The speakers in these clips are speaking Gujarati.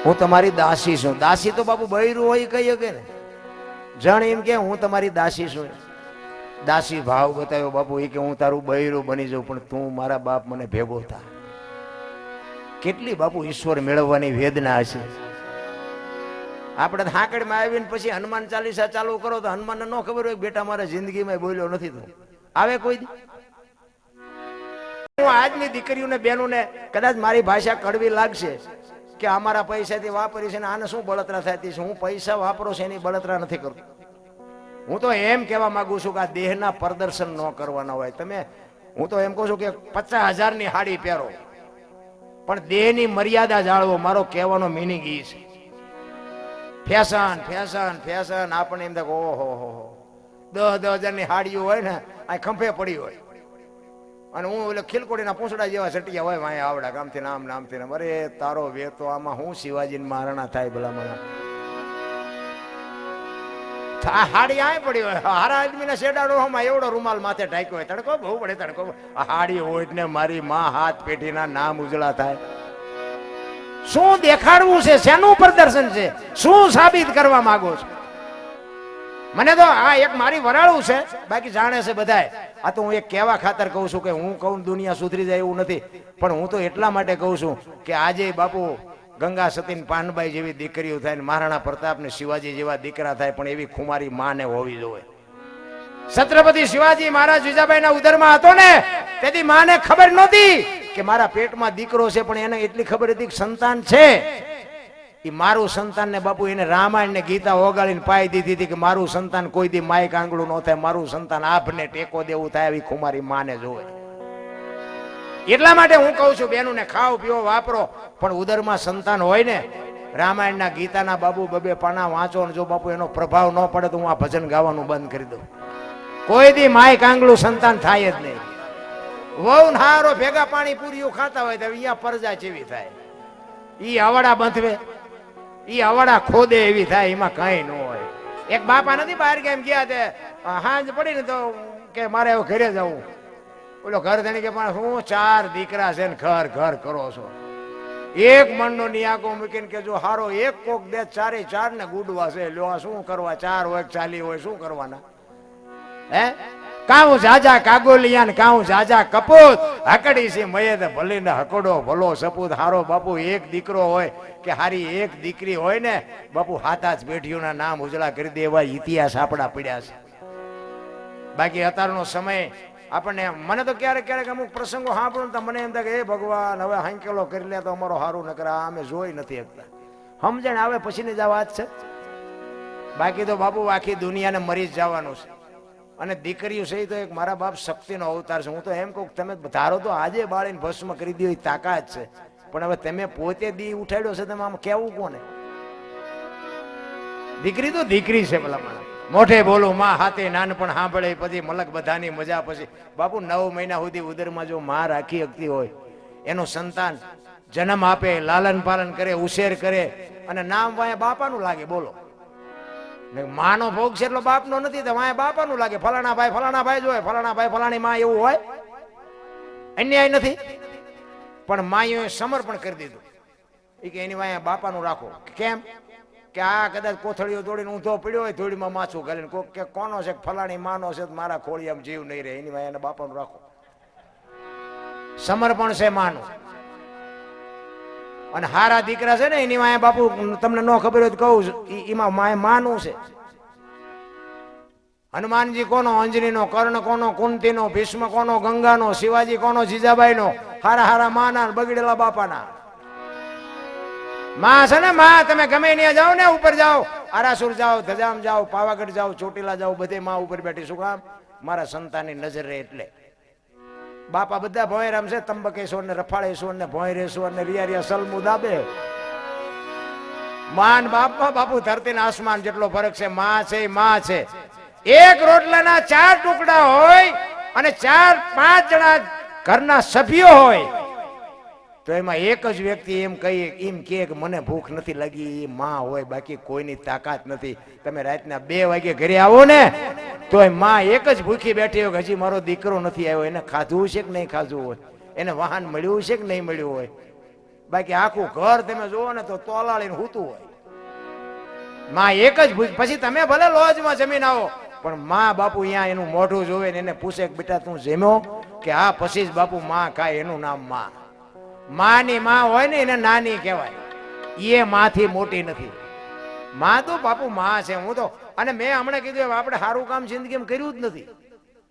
હું તમારી દાસી છું. દાસી તો બાપુ બૈરું હોય કહી શકે ને. જણ એમ કે હું તમારી દાસી છું, દાસી ભાવ બતાવ્યો બાપુ. એ કે હું તારું બૈરું બની જાઉં પણ તું મારા બાપ મને ભેગો થા. કેટલી બાપુ ઈશ્વર મેળવવાની વેદના હશે. આપણે હાકડમાં આવીને પછી હનુમાન ચાલીસા ચાલુ કરો તો હનુમાનને ન ખબર હોય બેટા મારા જિંદગીમાં બોલ્યો નથી તો આવે કોઈ દી? હું આજની દીકરીઓને બહેનોને કદાચ મારી ભાષા કડવી લાગશે કે અમારા પૈસાથી વાપરી છે ને આને શું બળતરા થતી છે. હું પૈસા વાપરો છે એની બળતરા નથી કરતો. હું તો એમ કહેવા માંગુ છું કે આ દેહના પ્રદર્શન ન કરવાના હોય. તમે હું તો એમ કહું છું કે 50,000ની હાડી પહેરો પણ દેહની મર્યાદા જાળવો. મારો કહેવાનો મિનિંગ એ છે. ફેશન ફેશન ફેશન આપણને એમ થાય ઓહો હો 10,000ની હાડીઓ હોય ને આ ખંભે પડી હોય અને હું એટલે ખીલકોડીના પૂંછડા જેવા સટિયા હોય વાંહે આવડા ગામથી નામ નામથી નામ. અરે તારો વેતો આમાં હું શિવાજી મહારાણા થાય ભલા મને. હાડી આય પડી હોય હારા આદમીના શેડાડો હમણાં એવડો રૂમાલ માથે ઢાંક્યો હોય તડકો બહુ પડે તડકો. હાડી હોય ને મારી માં હાથ પેઢીના નામ ઉજળા થાય. શું દેખાડવું છે? શેનું પ્રદર્શન છે? શું સાબિત કરવા માંગો છો? મને તો આ એક મારી વરાળું છે, બાકી જાણે છે બધાય. આ તો હું એક કહેવા ખાતર કહું છું કે હું કહું દુનિયા સુધરી જાય એવું નથી, પણ હું તો એટલા માટે કહું છું કે આજે બાપુ ગંગા સતીન પાનબાઈ જેવી દીકરીઓ થાય ને મહારાણા પ્રતાપ ને શિવાજી જેવા દીકરા થાય પણ એવી ખુમારી માને હોવી જોઈએ. છત્રપતિ શિવાજી મહારાજ જીજાબાઈના ઉદરમાં હતો ને તેથી માને ખબર નહોતી કે મારા પેટમાં દીકરો છે, પણ એને એટલી ખબર હતી કે સંતાન છે. એ મારું સંતાન ને બાપુ એને રામાયણ ને ગીતા ઓગાળીને પાઈ દીધી હતી કે મારું સંતાન કોઈ દી માય કાંગડું ન થાય, મારું સંતાન આપને ટેકો દેવું થાય એવી ખુમારી માને જોવે. એટલા માટે હું કહું છું બેનું ને ખાઓ પીવો વાપરો પણ ઉદરમાં સંતાન હોય ને રામાયણના ગીતાના બાબુ બબે પાના વાંચો ને જો બાપુ એનો પ્રભાવ ન પડે તો હું આ ભજન ગાવાનું બંધ કરી દઉં. કોઈ દી માય કાંગડું સંતાન થાય જ નહીં. વહુ હારો ભેગા પાણી પૂરીઓ ખાતા હોય તો અહીંયા પરજા જેવી થાય. ઈ અવડા બંધવે ઈ અવડા ખોદે એવી થાય, એમાં કઈ ન હોય. એક બાપા નથી બહાર કેમ ગયા તે હાંજ પડી ને તો કે મારે હવે ઘરે જવું. ઓલો ઘર ધણી કે પણ હું 4 દીકરા છે ને ઘર ઘર કરો છો. એક મણનો નિયાકો મૂકીને કે જો હારો એક કોક દે 4 ને ગુડવા છે લ્યો શું કરવા? 4 હોય 40 હોય શું કરવાના? હે કાઉ જાજા કાગોલિયાન કાઉ જાજા કપૂત હકડી છે મયે ભલે ને હકડો ભલો સપૂત. હારો બાપુ એક દીકરો હોય કે હારી એક દીકરી હોય ને બાપુ 7 પેઢીઓના નામ ઉજળા કરી દે એવા ઇતિહાસ આપણા પડ્યા છે. બાકી અત્યારનો સમય આપણને મને તો ક્યારેક ક્યારેક અમુક પ્રસંગો સાંભળું તો મને એમ થાય કે એ ભગવાન હવે હાંકેલો કરી લે તો અમારો સારું ન કરે. અમે જોઈ નથી શકતા. સમજણ આવે પછીની જ આ વાત છે. બાકી તો બાપુ આખી દુનિયાને મરી જ જવાનું છે. અને દીકરીઓ છે તો એક મારા બાપ શક્તિનો અવતાર છે. હું તો એમ કહું તમે ધારો તો આજે બાળીને ભસ્મ કરી દો એ તાકાત છે, પણ હવે તમે પોતે દી ઉઠાડ્યો છે તમે આમ કેવું કોને? દીકરી તો દીકરી છે ભલા મને. મોઢે બોલું માં હાથે નાનપણ સાંભળે પછી મલક બધાની મજા. પછી બાપુ 9 મહિના સુધી ઉદરમાં જો માં રાખી શકતી હોય એનું સંતાન જન્મ આપે લાલન પાલન કરે ઉછેર કરે અને નામ વાયા બાપાનું લાગે. બોલો માનો ભોગ છે એટલો બાપનો નથી તો વાયા બાપાનું લાગે. ફલાણા ભાઈ જોય ફલાણા ભાઈ ફલાણી માં એવું હોય. અન્યાય નથી પણ માએ સમર્પણ કરી દીધું એ કે એની વાયા બાપાનું રાખો. કેમ કે આ કદાચ કોથળીઓ તોડીને ઊંધો પડ્યો હોય થોડીમાં માછું કરીને કોક કે કોનો છે ફલાણી માનો છે મારા ખોળિયામાં જીવ નહીં રહે એની વાયા બાપાનું રાખો. સમર્પણ છે માનું. અને હારા દીકરા છે ને એની વાયા બાપુ તમને ન ખબર હોય તો કહું એમાં માય માનું છે. હનુમાનજી કોનો? અંજનીનો. કર્ણ કોનો? કુંતીનો. ભીષ્મ કોનો? ગંગાનો. શિવાજી કોનો? જીજાબાઈનો. હારા હારા માના બગડેલા બાપાના. માં છે ને માં તમે ગમે ત્યાં જાઓ ને ઉપર જાઓ આરાસુર જાઓ ધજામ જાઓ પાવાગઢ જાઓ ચોટીલા જાઓ બધે માં ઉપર બેઠી. શું કામ? મારા સંતાનની નજર રહે એટલે. બાપા બધા ભોંયરામ છે તંબકેશ્વર ને રફાળેશ્વર ને ભોંયરેશ્વર ને રિયા સલમુ દાબે. માન બાપા બાપુ ધરતી ને આસમાન જેટલો ફરક છે. માં છે માં છે. એક રોટલાના 4 ટુકડા હોય અને 4-5 જણા ઘરના સભ્યો હોય તો એમાં એક જ વ્યક્તિ એમ કહે કે મને ભૂખ નથી લાગી. એ માં હોય. બાકી કોઈની તાકાત નથી. તમે રાતના 2 વાગે ઘરે આવો ને તો માં એક જ ભૂખી બેઠી હોય કે હજી મારો દીકરો નથી આવ્યો. એને ખાધું છે કે નહીં ખાધું હોય? એને વાહન મળ્યું છે કે નહીં મળ્યું હોય? બાકી આખું ઘર તમે જુઓ ને તો તોલાળીને હૂતું હોય. માં એક જ પછી તમે ભલે લોજમાં જમીન આવો પણ માં બાપુ અહીંયા એનું મોઢું જોવે ને એને પૂછે કે બેટા તું જમ્યો કે હા, પછી જ બાપુ માં ખાય. એનું નામ માં. માની માં હોય ને એને નાની કહેવાય. એ માંથી મોટી નથી. માં તો બાપુ માં છે. હું તો અને મેં હમણાં કીધું આપણે સારું કામ જિંદગીમાં કર્યું જ નથી.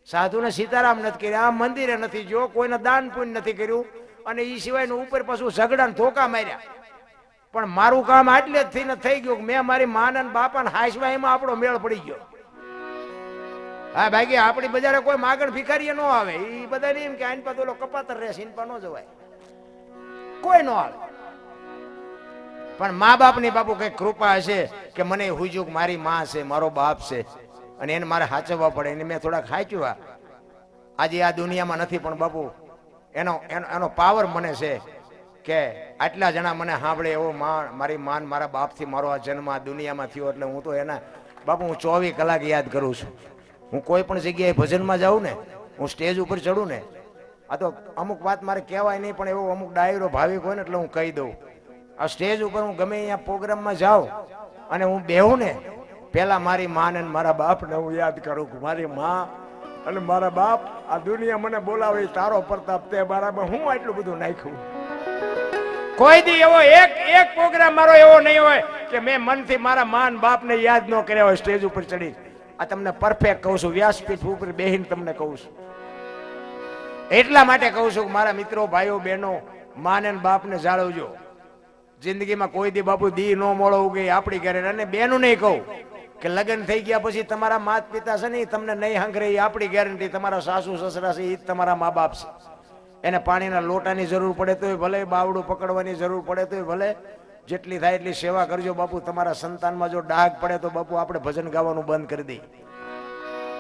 સાધુને સીતારામ નથી કર્યા, મંદિરે નથી જો, કોઈને દાન પુણ્ય નથી કર્યું, અને એ સિવાયનું ઉપર પાછું ઝઘડા ધોકા માર્યા. પણ મારું કામ આટલે જ થઈને થઈ ગયું. મેં મારી માન અને બાપાને હાંસવા એમાં આપણો મેળ પડી ગયો. હા બાકી આપણી બજારે કોઈ માગણ ભિખારી ન આવે. એ બધા એમ કે આઈન પા તો કપાતર રહેશે, ઇન પા ન જવાય, કોઈ ન આવે. પણ મા બાપની બાપુ કઈ કૃપા હશે કે મને હુજુક મારી માં છે, મારો બાપ છે, અને એને મારે સાચવવા પડે. એને મેં થોડાક સાચવ્યા. આજે આ દુનિયામાં નથી પણ બાપુ એનો પાવર મને છે કે આટલા જણા મને સાંભળે એવો મારી માન મારા બાપથી મારો આ જન્મ આ દુનિયામાં થયો. એટલે હું તો એના બાપુ હું 24 કલાક યાદ કરું છું. હું કોઈ પણ જગ્યાએ ભજનમાં જાઉં ને, હું સ્ટેજ ઉપર ચડું ને, આ તો અમુક વાત મારે કહેવાય નહીં પણ એવો અમુક ડાયરો ભાવિક હોય ને એટલે હું કહી દઉં. આ સ્ટેજ ઉપર હું ગમે અહીંયા પ્રોગ્રામમાં જાઉં અને હું બેહું ને, પેલા મારી માં અને મારા બાપને હું યાદ કરું કે મારી માં અને મારા બાપ, આ દુનિયા મને બોલાવે તારો પ્રતાપ, તે મારામાં હું આટલું બધું નાખ્યું. કોઈ દી એવો એક પ્રોગ્રામ મારો એવો નહીં હોય કે મેં મનથી મારા માન બાપને યાદ ન કર્યા હોય સ્ટેજ ઉપર ચડી. આ તમને પરફેક્ટ કહું છું, વ્યાસપીઠ ઉપર બેહીને તમને કહું છું. એટલા માટે કહું છું કે મારા મિત્રો, ભાઈઓ, બહેનો, માન અને બાપને જાળવજો. જિંદગીમાં કોઈ દી બાપુ દી નો મોળો ઉગે આપણી ઘરે. અને બેનું નહીં કહું કે લગ્ન થઈ ગયા પછી તમારા માત પિતા છે ને તમને નહીં હંગરે, એ આપણી ગેરંટી. તમારા સાસુ સસરા છે એ તમારા મા બાપ છે. એને પાણીના લોટાની જરૂર પડે તોય ભલે, બાવડું પકડવાની જરૂર પડે તોય ભલે, જેટલી થાય એટલી સેવા કરજો બાપુ. તમારા સંતાનમાં જો ડાઘ પડે તો બાપુ આપણે ભજન ગાવાનું બંધ કરી દઈએ,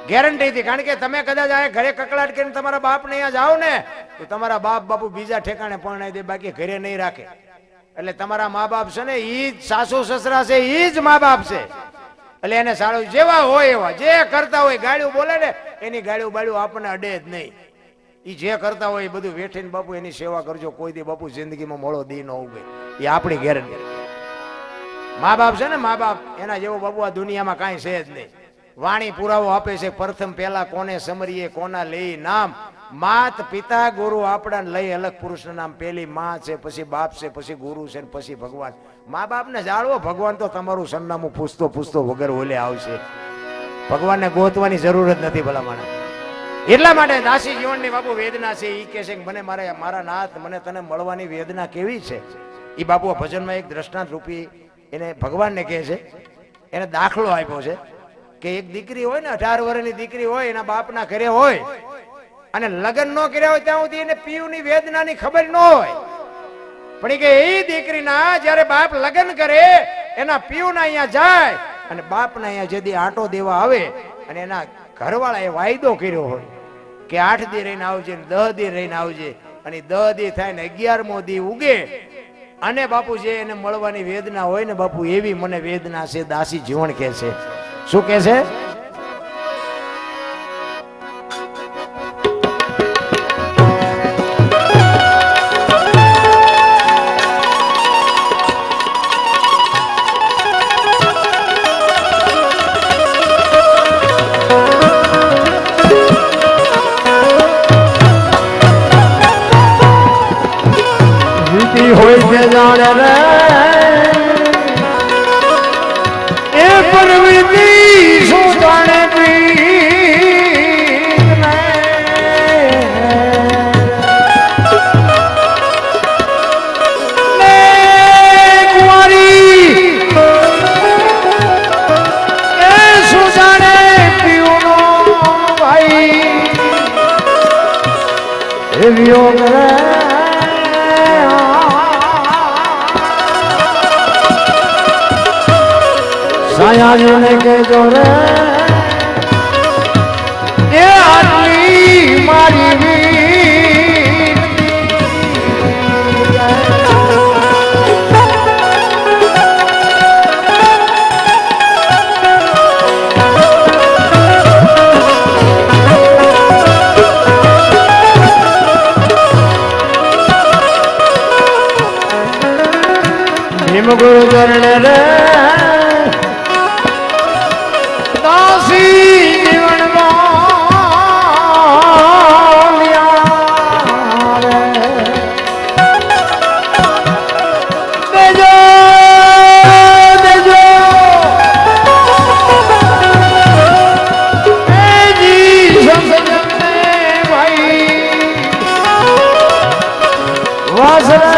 ગેરંટીથી. કારણ કે તમે કદાચ આ ઘરે કકડાટ કરીને તમારા બાપને અહીંયા જાઓ ને તો તમારા બાપ બાપુ બીજા ઠેકાણે પરણાઈ દે, બાકી ઘરે નહીં રાખે. એટલે તમારા મા બાપ છે ને ઈ જ સાસુ સસરા છે, ઈ જ મા બાપ છે. એટલે એને સારું જેવા હોય એવા, જે કરતા હોય, ગાળ્યું બોલે ને એની ગાળ્યું બાળ્યું આપણને અડે જ નહીં. એ જે કરતા હોય એ બધું વેઠીને બાપુ એની સેવા કરજો. કોઈ દી બાપુ જિંદગીમાં મોળો દી ન ઉગે, એ આપણી ગેરંટી. મા બાપ છે ને, મા બાપ એના જેવો બાપુ આ દુનિયામાં કાંઈ છે જ નહીં. વાણી પુરાવો આપે છે, પ્રથમ પહેલા કોને સમરીએ કોના લઈ નામ, માત પિતા ગુરુ આપણા લઈ અલગ પુરુષનું નામ. પેલી માં છે, પછી બાપ છે, પછી ગુરુ છે, પછી ભગવાન. મા બાપને જાળવો. ભગવાન તો તમારું સરનામું પૂછતો પૂછતો વગર ઓલે આવશે. ભગવાનને ગોતવાની જરૂર જ નથી ભલા માણસ. એટલા માટે દાસી જીવનની બાપુ વેદના છે. એ કહે છે કે મને મારા નાથ, મને તને મળવાની વેદના કેવી છે. એ બાપુ આ ભજનમાં એક દ્રષ્ટાંત રૂપી એને ભગવાનને કહે છે. એને દાખલો આપ્યો છે કે એક દીકરી હોય ને, 18 વર્ષની દીકરી હોય, એના બાપના ઘરે હોય અને લગ્ન ન કર્યા હોય ત્યાં સુધી એને પીયુની વેદનાની ખબર ન હોય. પણ કે એ દીકરીના જયારે બાપ લગ્ન કરે, એના પીયુના અહીંયા જાય અને બાપના અહીંયા જેથી આંટો દેવા આવે અને એના ઘરવાળાએ વાયદો કર્યો હોય કે 8 દી રહીને આવજે, 10 દી રહીને આવજે, અને 10 દી થાય ને 11મો દી ઉગે અને બાપુ જે એને મળવાની વેદના હોય ને બાપુ, એવી મને વેદના છે. દાસી જીવન કે છે. શું કે છે? હોય છે જાણે રે એ પરવીતી શું જાણે યોગ રે સાયાજીને કહેજો રે એ આટલી મારી ગુરુ ચરણ રે દાસી જીવનમાં લ્યા રે દેજો દેજો એ જી સમજને ભાઈ વાસરે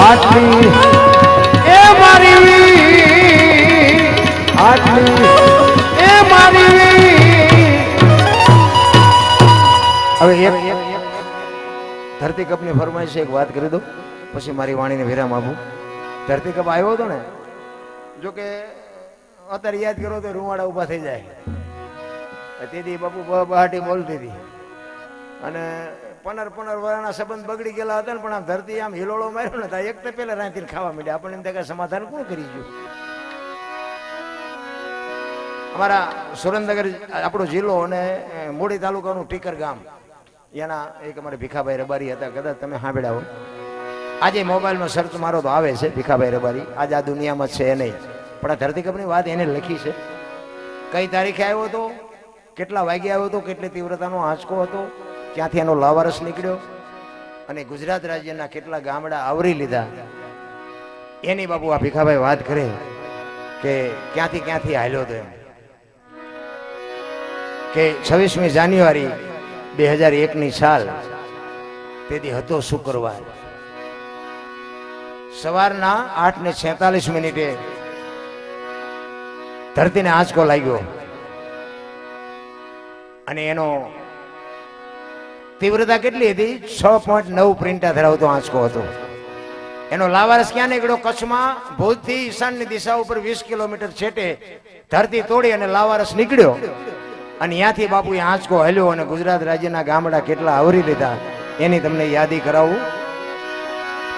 આટલી એ મારી આટલી એ મારી હવે એક ધરતી કપની ફરમાઈશ એક વાત કરી દઉં પછી મારી વાણીને વિરામ આપું. ધરતી કપ આવ્યો હતો ને, જો કે અત્યારે યાદ કરો તો રૂવાડા ઊભા થઈ જાય. તેથી બાપુ બહાટી બોલતી હતી અને પનર વાળાના સંબંધ બગડી ગયેલા હતા ને, પણ આમ ધરતી આમ હિલોળો માર્યો ને એક તો પેલા રાંધીને ખાવા માંડ્યા. આપણને એમ થાય સમાધાન કોણ કરી ગયું. અમારા સુરેન્દ્રનગર આપણો જિલ્લો અને મોડી તાલુકાનું ટીકર ગામ, એના એક અમારે ભીખાભાઈ રબારી હતા, કદાચ તમે સાંભળ્યા હોય. આજે મોબાઈલમાં સર્ચ મારો તો આવે છે ભીખાભાઈ રબારી, આજે આ દુનિયામાં છે એ નહીં, પણ આ ધરતી કપની વાત એને લખી છે. કઈ તારીખે આવ્યો હતો, કેટલા વાગે આવ્યો હતો, કેટલી તીવ્રતાનો આંચકો હતો, ક્યાંથી એનો લાવારસ નીકળ્યો અને ગુજરાત રાજ્યના કેટલા ગામડા આવરી લીધા, એની બાપુ આ ભીખાભાઈ વાત કરે કે ક્યાંથી હાલ્યો હતો એમ. કે 26મી જાન્યુઆરી 2001ની સાલ, તેથી હતો શુક્રવાર, સવારના 8:46 ધરતીને આંચકો લાગ્યો અને એનો તીવ્રતા કેટલી હતી? 6.9 પ્રિન્ટા ધરાવતો આંચકો હતો. એનો લાવારસ ક્યાં નીકળ્યો? કચ્છમાં ભુજથી ઈશાનની દિશા ઉપર 20 કિલોમીટર છેટે ધરતી તોડી અને લાવારસ નીકળ્યો અને ત્યાંથી બાપુએ આંચકો હલ્યો અને ગુજરાત રાજ્યના ગામડા કેટલા આવરી લીધા એની તમને યાદી કરાવું.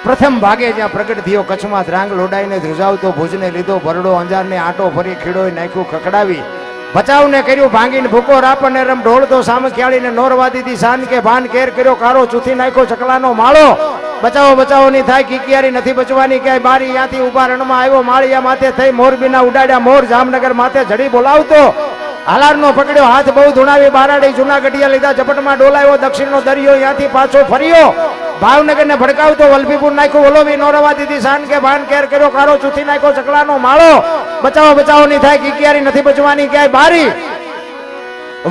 પ્રથમ ભાગે જ્યાં પ્રગટ થયો કચ્છમાં ધ્રાંગ લોડાઈને ધ્રુજાવતો, ભુજને લીધો ભરડો, અંજારને આટો ફરી ખીડોય નાખ્યું ખકડાવી, બચાવને કર્યું ભાંગીને ભૂકો રાપને રમ ઢોળતો, સામખિયાળીને નોરવા દીધી શાન કે ભાન કેર કર્યો કારો, ચૂથી નાખ્યો ચકલાનો માળો, બચાવો ની થાય કિકિયારી નથી બચવાની ક્યાંય બારી, ત્યાંથી ઉભા રણમાં આવ્યો માળિયા માથે થઈ, મોરબીના ઉડાડ્યા મોર, જામનગર માથે જડી બોલાવતો, હાલારનો પકડ્યો હાથ બહુ ધુણાવી, બારાડી જુનાગઢિયા લીધા ઝપટમાં ડોલાવ્યો, દક્ષિણનો દરિયો ત્યાંથી પાછો ફર્યો, ભાવનગરને ભડકાવતો, વલભીપુર નાખ્યું ઓલોવી, નોરવા દીધી શાન કે ભાન કેર કર્યો કારો, ચૂથી નાખ્યો ચકલાનો માળો, બચાવો ની થાય કિકિયારી નથી બચવાની ક્યાંય બારી,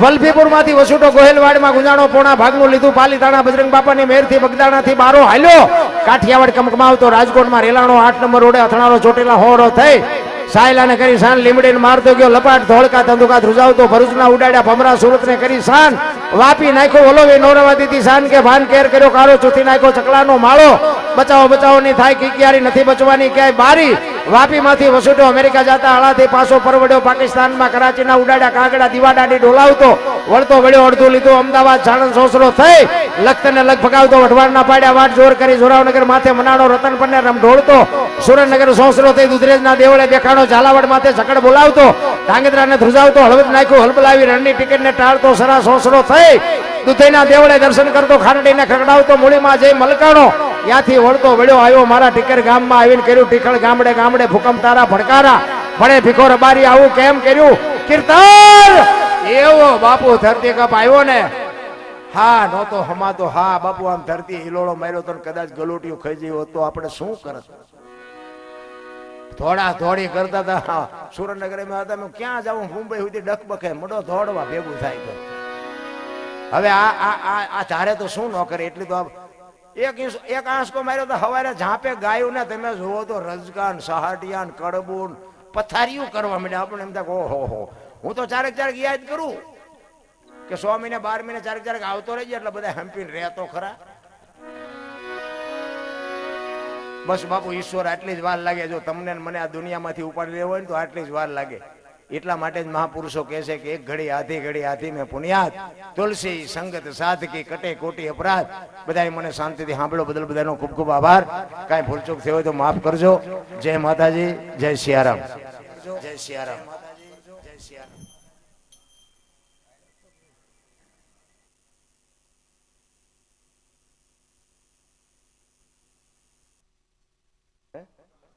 વલભીપુર માંથી વસુટો ગોહેલવાડમાં ગુંજાણો, પોણા ભાગનું લીધું પાલીતાણા, બજરંગ બાપાની મેરથી બગદાણાથી બારો હાલ્યો, કાઠિયાવાડ કમકમાવતો, રાજકોટમાં રેલાણો 8 નંબર રોડે અથડાણો, ચોટીલા હોરો થઈ, સાયલાને કરી શાન, લીમડીને મારતો ગયો લપાટ, ધોળકા ધંધુકા ધ્રુજાવતો, ભરૂચના ઉડાડ્યા ભમરા, સુરતને કરી શાન, વાપી નાખ્યો ઓલોવી, નોરવા દીધી શાન કે ભાન કેર કર્યો કારો, ચૂથી નાખ્યો ચકલાનો માળો, બચાવો ની થાય કિકિયારી નથી બચવાની ક્યાંય બારી, વાપી માંથી વસુટો અમેરિકા જતા આળાથી પાછો પરવડ્યો, પાકિસ્તાનમાં કરાચીના ઉડાડ્યા કાગડા, દીવાડાડી ડોલાવતો, વળતો વળ્યો અડધું લીધું, અમદાવાદ સાણંદ સોસરો થઈ, લખતને લગ ભગાવતો, વઢવાણના પાડ્યા વાટ જોર કરી, જોરાવનગર માથે મનાડો, રતનપરને રમ ઢોળતો, સુરેન્દ્રનગર સોસરો થઈ, દુધરેજના દેવળે બેખાણો, ઝાલાવાડ માથે ઝકડ બોલાવતો, ધાંગધ્રાને ધ્રુજાવતો, હળવદ નાખ્યું હલબલાવી, રણની ટિકિટને ટાળતો, સરા સોસરો થઈ, દુધઈના દેવળે દર્શન કરતો, ખાનડીને ખગડાવતો, મૂળીમાં જઈ મલકાણો, ત્યાંથી વળતો વળ્યો આવ્યો મારા ટીકર ગામમાં આવીને કર્યું ટીખળ, ગામડે ગામડે ભૂકંપ તારા ભડકારા, ભણે ભીખો રબારી આવું કેમ કર્યું કીર્તન, એવો બાપુ ધરતી કપ આવ્યો ને. હા નહોતો હમાતો, હા બાપુ આમ ધરતી હિલોળો માર્યો તો કદાચ ગલોટીઓ ખાઈ જઈ હોત તો આપણે શું કરત. થોડા થોડી કરતા હતા, સુરેન્દ્રનગરમાં હતા, મેં ક્યાં જાઉં, મુંબઈ સુધી ડકબકે મોટો દોડવા ભેગું થાય તો. હવે આ ચારે તો શું ન કરે, એટલી તો એક આંસકો માર્યો તો હવારે ઝાંપે ગાયું ને તમે જુઓ તો રજગાન, સહાટિયાન, કડબૂન, પથારીયું કરવા માંડ્યા. આપણે એમ થાય ઓહો, હું તો ચારેક યાદ કરું કે 100 મહિને 12 મહિને ચારેક આવતો રહી જાય એટલે બધા હંપીને રહેતો ખરા. બસ બાપુ ઈશ્વર આટલી જ વાર લાગે, જો તમને મને આ દુનિયામાંથી ઉપાડી લેવો હોય ને તો આટલી જ વાર લાગે. એટલા માટે જ મહાપુરુષો કહે છે કે એક ઘડી આધી મેં પુણ્યાત, તુલસી સંગત સાધકી કટે કોટી અપરાધ. બધા મને શાંતિથી સાંભળો બદલ બધાનો ખૂબ ખૂબ આભાર. કાંઈ ભૂલચૂક થઈ હોય તો માફ કરજો. જય માતાજી, જય સિયારામ, જય સિયારામ. જય સિયારામ.